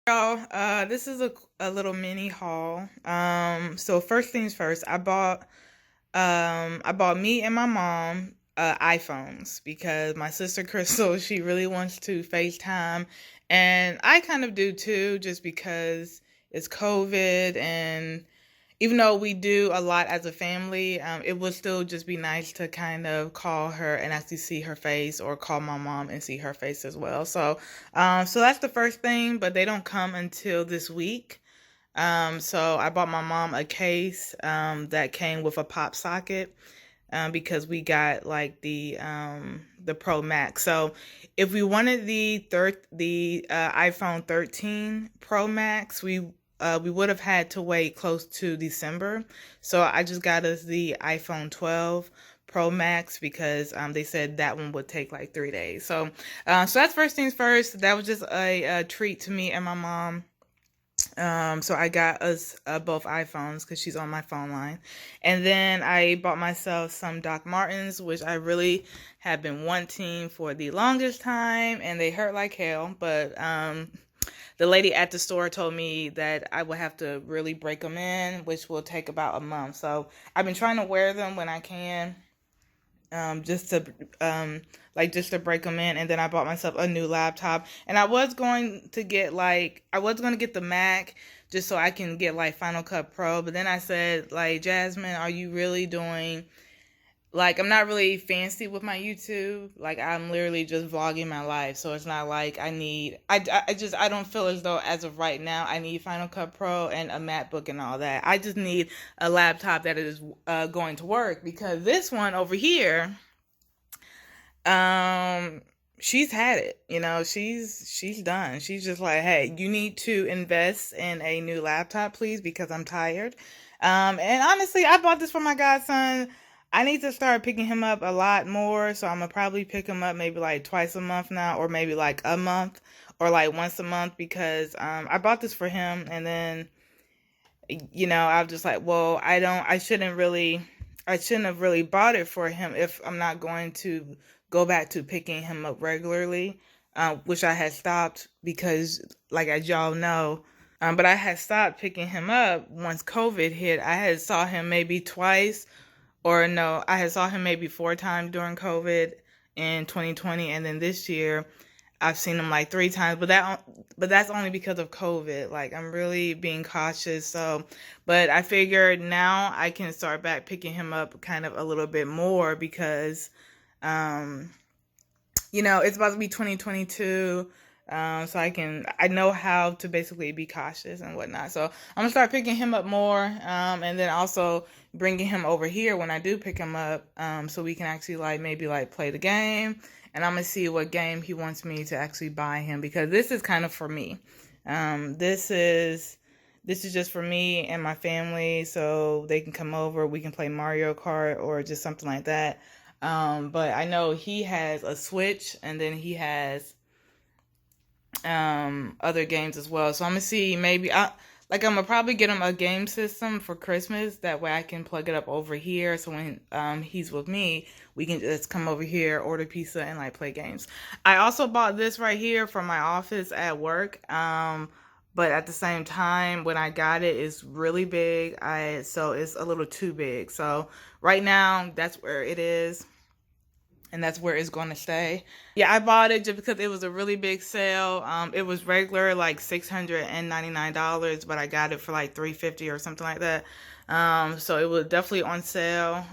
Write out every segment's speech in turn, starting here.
Y'all, this is a little mini haul. So first things first, I bought me and my mom iPhones because my sister Crystal, she really wants to FaceTime, and I kind of do too, just because it's COVID. And even though we do a lot as a family, it would still just be nice to kind of call her and actually see her face, or call my mom and see her face as well. So that's the first thing, but they don't come until this week. So I bought my mom a case that came with a pop socket, because we got like the Pro Max. So if we wanted the iPhone 13 Pro Max, we would have had to wait close to December. So I just got us the iPhone 12 Pro Max because they said that one would take like 3 days. So that's first things first. That was just a treat to me and my mom. So I got us both iPhones because she's on my phone line. And then I bought myself some Doc Martens, which I really have been wanting for the longest time, and they hurt like hell. But the lady at the store told me that I would have to really break them in, which will take about a month. So I've been trying to wear them when I can, just to just to break them in. And then I bought myself a new laptop, and I was going to get the Mac just so I can get like Final Cut Pro. But then I said, like, Jasmine, are you really doing, like, I'm not really fancy with my YouTube. Like, I'm literally just vlogging my life. So it's not like I don't feel as though as of right now I need Final Cut Pro and a MacBook and all that. I just need a laptop that is going to work, because this one over here, she's had it. She's done. She's just like, hey, you need to invest in a new laptop, please, because I'm tired. And honestly, I bought this for my godson. I need to start picking him up a lot more, so I'm gonna probably pick him up maybe like twice a month now, or maybe like a month, or like once a month, because I bought this for him. And then I'm just like, well, I shouldn't have really bought it for him if I'm not going to go back to picking him up regularly, which I had stopped because, like, as y'all know, but I had stopped picking him up once COVID hit. I had saw him maybe twice, or no, I had saw him maybe 4 times during COVID in 2020, and then this year I've seen him like 3 times, but that's only because of COVID. Like, I'm really being cautious. So, but I figured now I can start back picking him up kind of a little bit more, because, um, it's about to be 2022. So I know how to basically be cautious and whatnot. So I'm gonna start picking him up more, and then also bringing him over here when I do pick him up, so we can actually maybe play the game. And I'm gonna see what game he wants me to actually buy him, because this is kind of for me. This is just for me and my family, so they can come over. We can play Mario Kart or just something like that. But I know he has a Switch, and then he has other games as well. So I'm gonna see, I'm gonna probably get him a game system for Christmas. That way I can plug it up over here. So when he's with me, we can just come over here, order pizza, and play games. I also bought this right here for my office at work. But at the same time, when I got it, it's really big. So it's a little too big. So right now, that's where it is, and that's where it's going to stay. Yeah, I bought it just because it was a really big sale. It was regular like $699, but I got it for like $350 or something like that. So it was definitely on sale.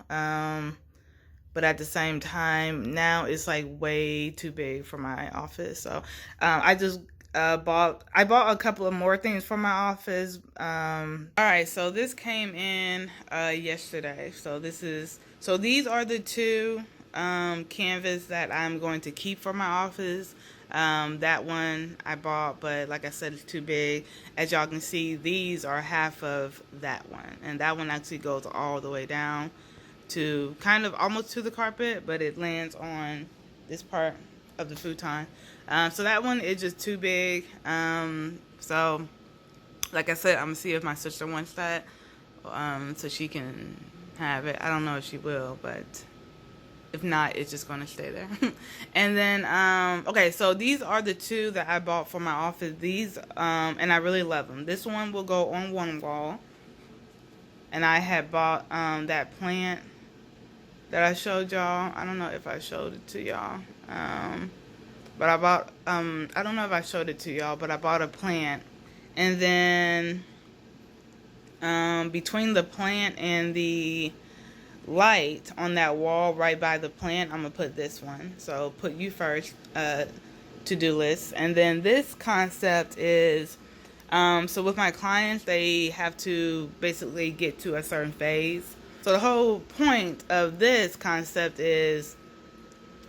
But at the same time, now it's like way too big for my office. So I just bought a couple of more things for my office. All right, so this came in yesterday. So these are the two canvas that I'm going to keep for my office. That one I bought, but like I said, it's too big. As y'all can see, these are half of that one, and that one actually goes all the way down to kind of almost to the carpet, but it lands on this part of the futon. So that one is just too big. So like I said, I'm gonna see if my sister wants that, so she can have it. I don't know if she will, but If not, it's just going to stay there. And then, okay, so these are the two that I bought for my office. These, and I really love them. This one will go on one wall. And I had bought that plant that I showed y'all. I don't know if I showed it to y'all. But I bought, I don't know if I showed it to y'all, but I bought a plant. And then between the plant and the light on that wall right by the plant, I'm going to put this one. So put you first, to-do list. And then this concept is, so with my clients, they have to basically get to a certain phase. So the whole point of this concept is,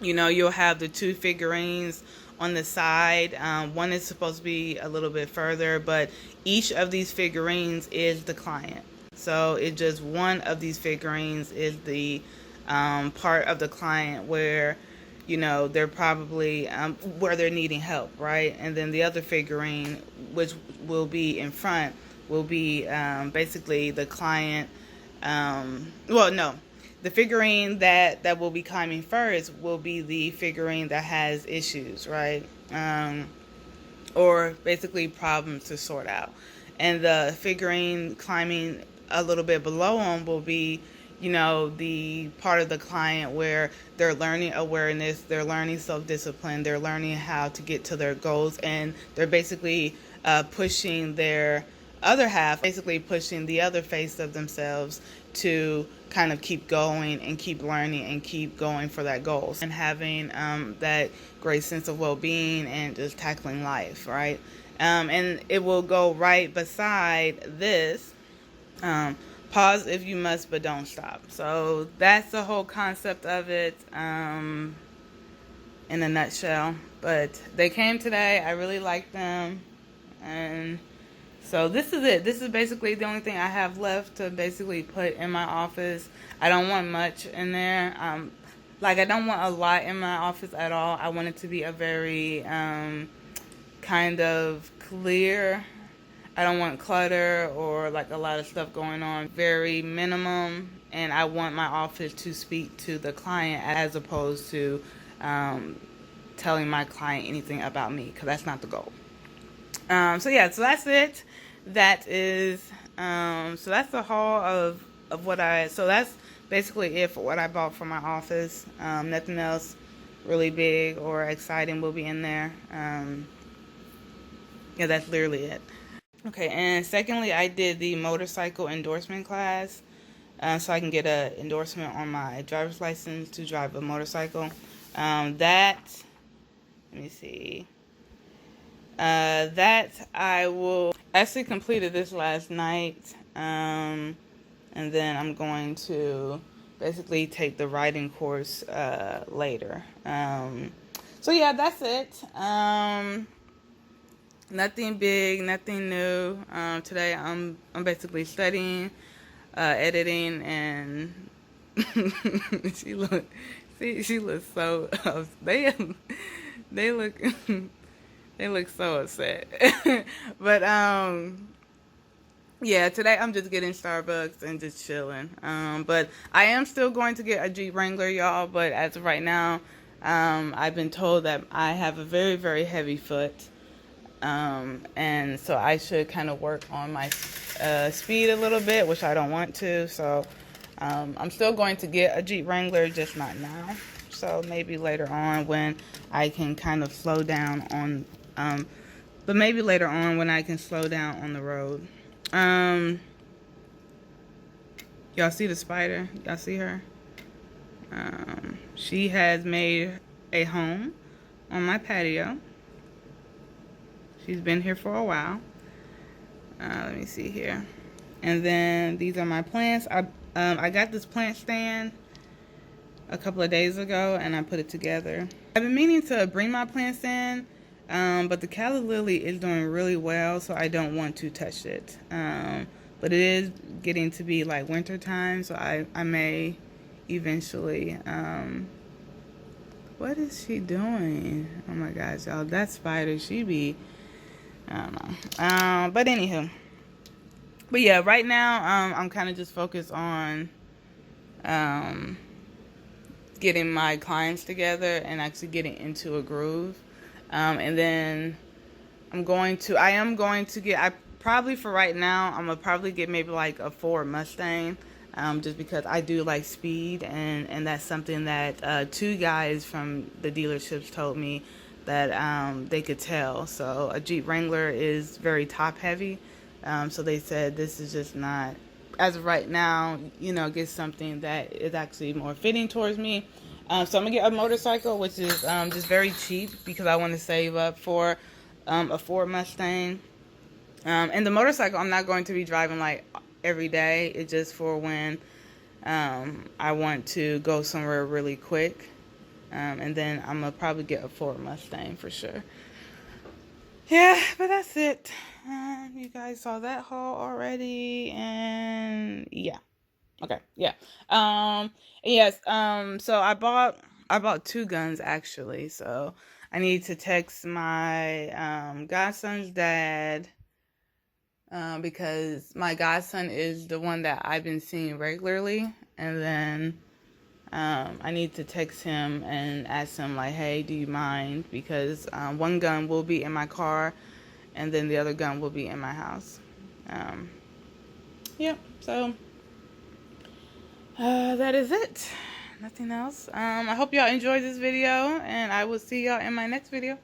you know, you'll have the two figurines on the side. One is supposed to be a little bit further, but each of these figurines is the client. So it just one of these figurines is the part of the client where, you know, they're probably where they're needing help, right? And then the other figurine, which will be in front, will be basically the client. Well, no, the figurine that will be climbing first will be the figurine that has issues, right? Or basically problems to sort out. And the figurine climbing a little bit below them will be, you know, the part of the client where they're learning awareness, they're learning self-discipline, they're learning how to get to their goals, and they're basically pushing their other half, basically pushing the other face of themselves to kind of keep going and keep learning and keep going for that goal, and having that great sense of well-being and just tackling life, right? And it will go right beside this. Pause if you must, but don't stop. So that's the whole concept of it in a nutshell. But they came today. I really like them. And so this is it. This is basically the only thing I have left to basically put in my office. I don't want much in there. Like, I don't want a lot in my office at all. I want it to be a very kind of clear. I don't want clutter or like a lot of stuff going on. Very minimum, and I want my office to speak to the client as opposed to telling my client anything about me, because that's not the goal. So yeah, so that's it. That is, so that's the haul of what so that's basically it for what I bought for my office. Nothing else really big or exciting will be in there. Yeah, that's literally it. Okay, and secondly, I did the motorcycle endorsement class, so I can get an endorsement on my driver's license to drive a motorcycle. Let me see. That I will actually completed this last night, and then I'm going to basically take the riding course later. So yeah, that's it. Nothing big, nothing new. Today I'm basically studying, editing, and she looks so they look they look so upset. But yeah, today I'm just getting Starbucks and just chilling. But I am still going to get a Jeep Wrangler, y'all. But as of right now, I've been told that I have a very, very heavy foot. And so I should kind of work on my speed a little bit, which I don't want to. So I'm still going to get a Jeep Wrangler, just not now. So maybe later on when I can kind of slow down on, but maybe later on when I can slow down on the road. Y'all see the spider? Y'all see her? She has made a home on my patio. She's been here for a while. Let me see here. And then these are my plants. I got this plant stand a couple of days ago, and I put it together. I've been meaning to bring my plants in, but the calla lily is doing really well, so I don't want to touch it. But it is getting to be like winter time, so I may eventually. What is she doing? Oh my gosh, y'all, that spider, she be, I don't know. But anywho. But yeah, right now, I'm kind of just focused on getting my clients together and actually getting into a groove. And then I am going to get, I probably for right now, I'm going to probably get maybe like a Ford Mustang, just because I do like speed, and that's something that two guys from the dealerships told me that they could tell. So a Jeep Wrangler is very top heavy, so they said this is just not, as of right now, get something that is actually more fitting towards me. So I'm going to get a motorcycle, which is just very cheap because I want to save up for a Ford Mustang. And the motorcycle I'm not going to be driving like every day. It's just for when I want to go somewhere really quick. And then I'm going to probably get a Ford Mustang for sure. Yeah, but that's it. You guys saw that haul already. And yeah. Okay, yeah. Yes, so I bought two guns actually. So I need to text my godson's dad, because my godson is the one that I've been seeing regularly, and then I need to text him and ask him like, hey, do you mind? Because one gun will be in my car, and then the other gun will be in my house. Yep. So that is it. Nothing else. I hope y'all enjoyed this video, and I will see y'all in my next video.